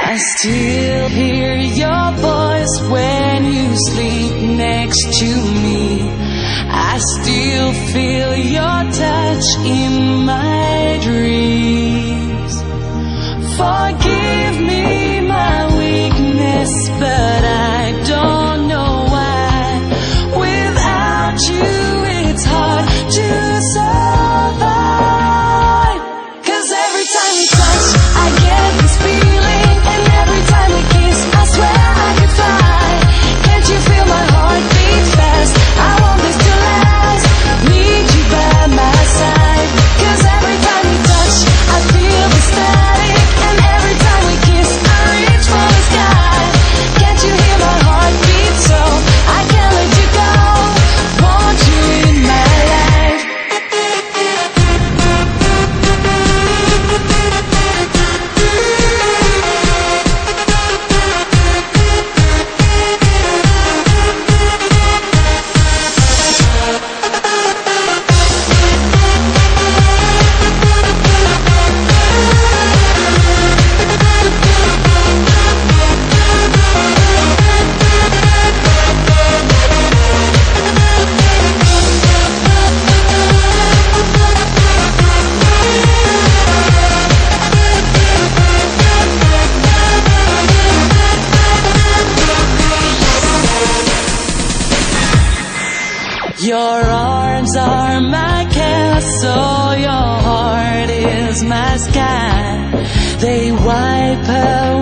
I still hear your voice when you sleep next to me. I still feel your touch in my dreams. Forgive me my weakness, but I don't know why. Without you it's hard to survive. 'Cause every time we touch I get this feeling, and every time we kiss I swear I could fly. Can't you feel my heart beat fast? I want this to last, need you by my side. 'Cause every time we touch I feel the static, and every time we kiss I reach for the sky. Can't you hear my heart beat? So I can't let you go, want you in my life. Your arms are my castle, your heart is my sky. They wipe away